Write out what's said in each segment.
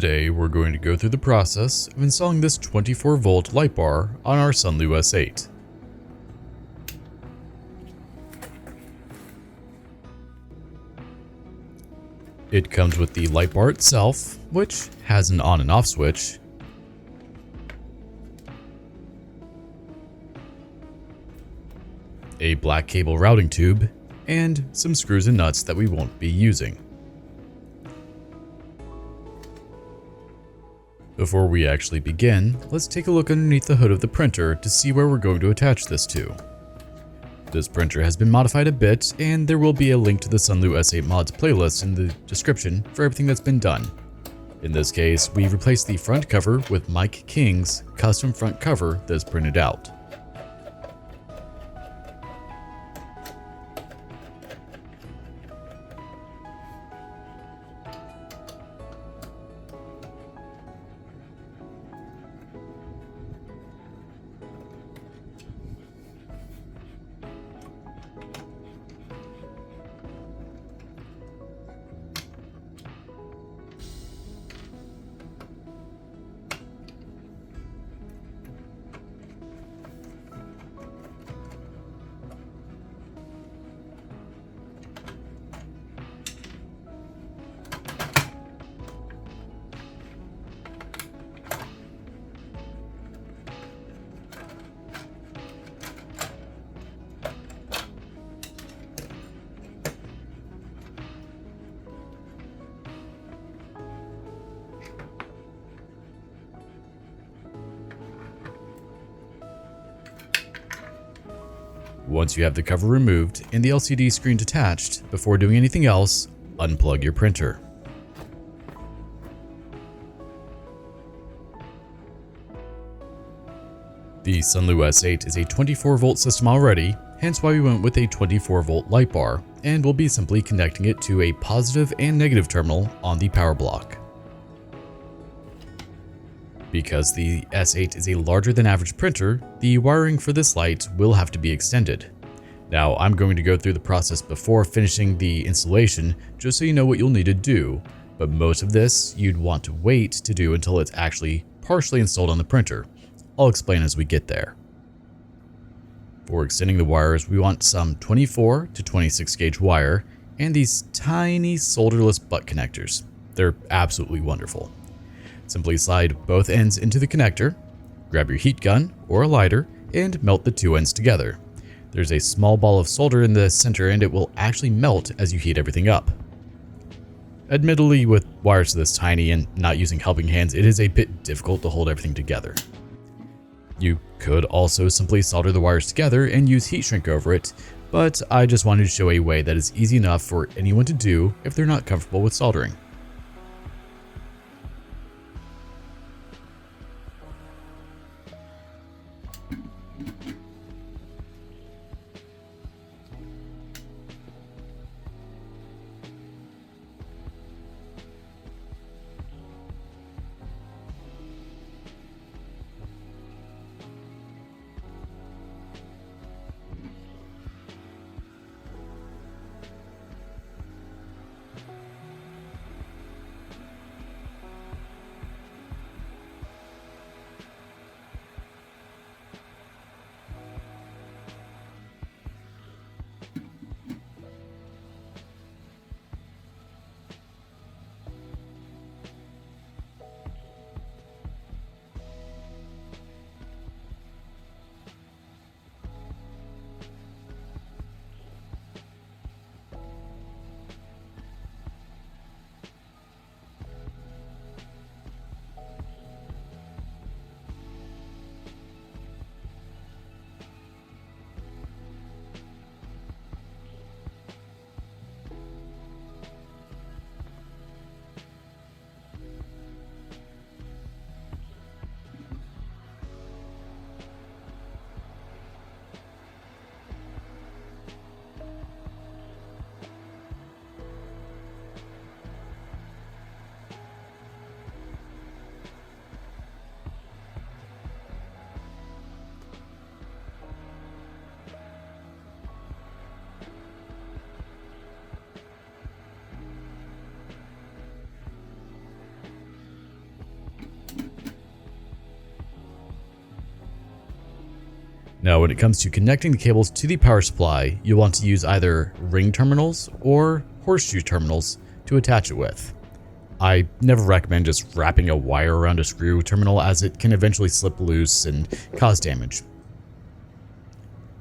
Today we're going to go through the process of installing this 24-volt light bar on our Sunlu S8. It comes with the light bar itself, which has an on and off switch, a black cable routing tube, and some screws and nuts that we won't be using. Before we actually begin, let's take a look underneath the hood of the printer to see where we're going to attach this to. This printer has been modified a bit, and there will be a link to the Sunlu S8 mods playlist in the description for everything that's been done. In this case, we replaced the front cover with Mike King's custom front cover that's printed out. Once you have the cover removed and the LCD screen detached, before doing anything else, unplug your printer. The Sunlu S8 is a 24-volt system already, hence why we went with a 24-volt light bar, and we'll be simply connecting it to a positive and negative terminal on the power block. Because the S8 is a larger than average printer, the wiring for this light will have to be extended. Now, I'm going to go through the process before finishing the installation just so you know what you'll need to do, but most of this you'd want to wait to do until it's actually partially installed on the printer. I'll explain as we get there. For extending the wires, we want some 24 to 26 gauge wire and these tiny solderless butt connectors. They're absolutely wonderful. Simply slide both ends into the connector, grab your heat gun or a lighter, and melt the two ends together. There's a small ball of solder in the center and it will actually melt as you heat everything up. Admittedly, with wires this tiny and not using helping hands, it is a bit difficult to hold everything together. You could also simply solder the wires together and use heat shrink over it, but I just wanted to show a way that is easy enough for anyone to do if they're not comfortable with soldering. Now, when it comes to connecting the cables to the power supply, you'll want to use either ring terminals or horseshoe terminals to attach it with. I never recommend just wrapping a wire around a screw terminal, as it can eventually slip loose and cause damage.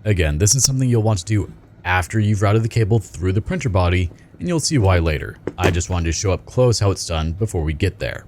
Again, this is something you'll want to do after you've routed the cable through the printer body, and you'll see why later. I just wanted to show up close how it's done before we get there.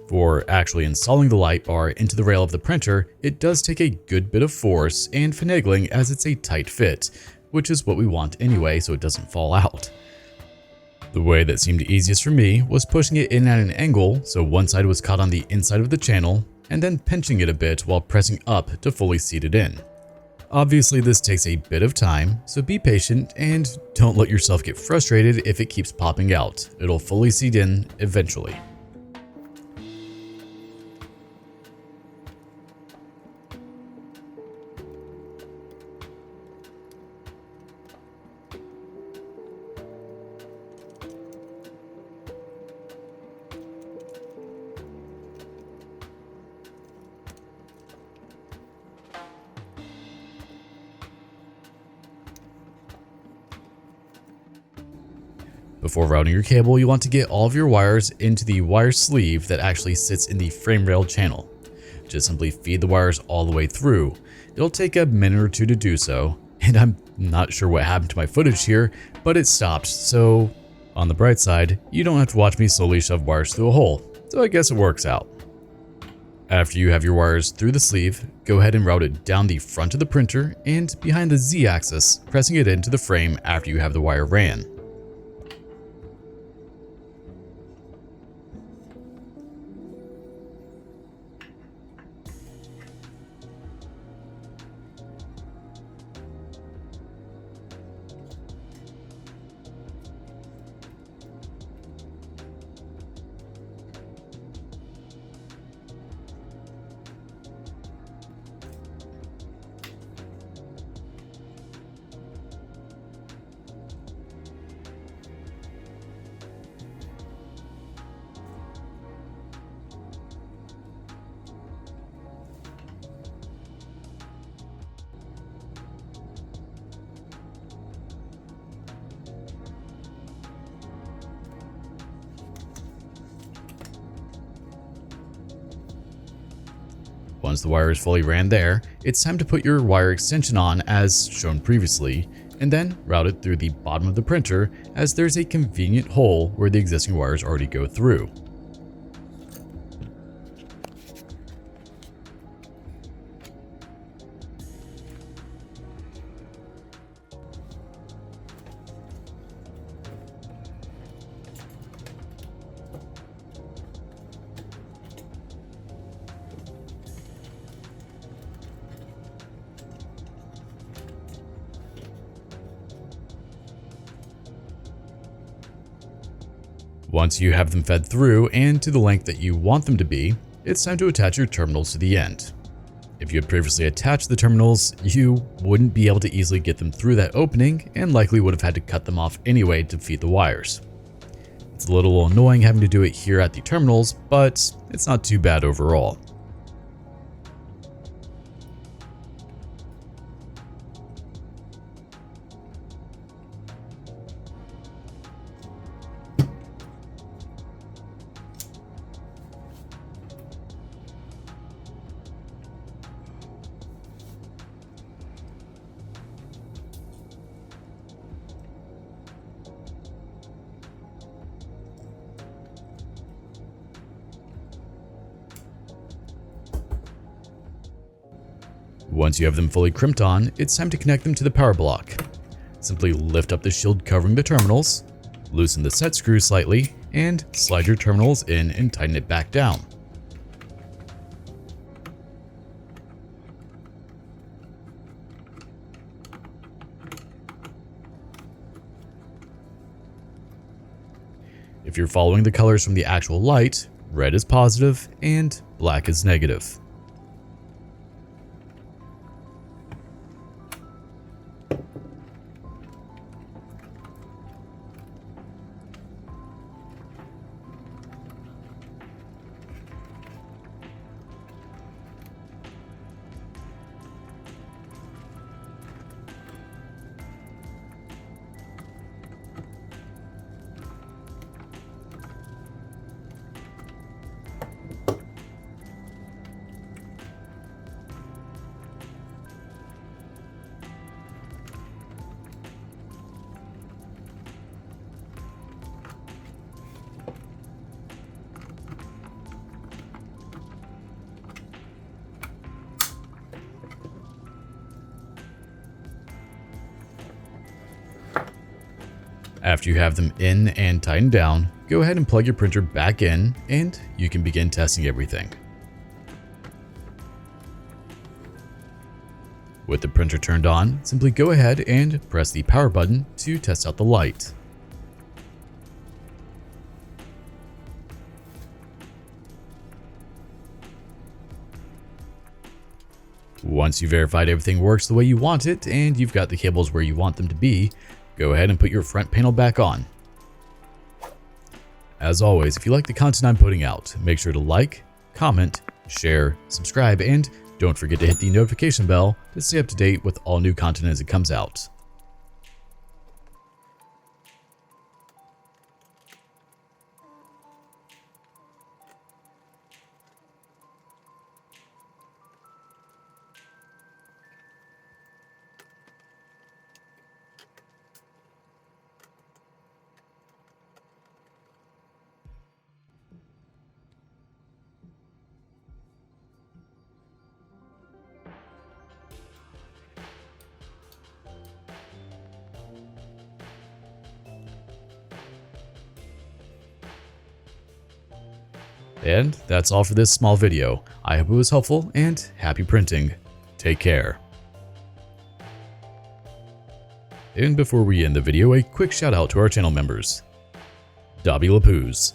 For actually installing the light bar into the rail of the printer, it does take a good bit of force and finagling, as it's a tight fit, which is what we want anyway so it doesn't fall out. The way that seemed easiest for me was pushing it in at an angle so one side was caught on the inside of the channel, and then pinching it a bit while pressing up to fully seat it in. Obviously this takes a bit of time, so be patient and don't let yourself get frustrated if it keeps popping out. It'll fully seat in eventually. Before routing your cable, you want to get all of your wires into the wire sleeve that actually sits in the frame rail channel. Just simply feed the wires all the way through. It'll take a minute or two to do so, and I'm not sure what happened to my footage here, but it stopped, so on the bright side, you don't have to watch me slowly shove wires through a hole, so I guess it works out. After you have your wires through the sleeve, go ahead and route it down the front of the printer and behind the Z-axis, pressing it into the frame after you have the wire ran. Once the wire is fully ran there, it's time to put your wire extension on as shown previously, and then route it through the bottom of the printer, as there's a convenient hole where the existing wires already go through. Once you have them fed through and to the length that you want them to be, it's time to attach your terminals to the end. If you had previously attached the terminals, you wouldn't be able to easily get them through that opening and likely would have had to cut them off anyway to feed the wires. It's a little annoying having to do it here at the terminals, but it's not too bad overall. Once you have them fully crimped on, it's time to connect them to the power block. Simply lift up the shield covering the terminals, loosen the set screw slightly, and slide your terminals in and tighten it back down. If you're following the colors from the actual light, red is positive and black is negative. After you have them in and tightened down, go ahead and plug your printer back in and you can begin testing everything. With the printer turned on, simply go ahead and press the power button to test out the light. Once you verified everything works the way you want it and you've got the cables where you want them to be, go ahead and put your front panel back on. As always, if you like the content I'm putting out, make sure to like, comment, share, subscribe, and don't forget to hit the notification bell to stay up to date with all new content as it comes out. And that's all for this small video. I hope it was helpful and happy printing. Take care. And before we end the video, a quick shout out to our channel members. Dobby Lapoos,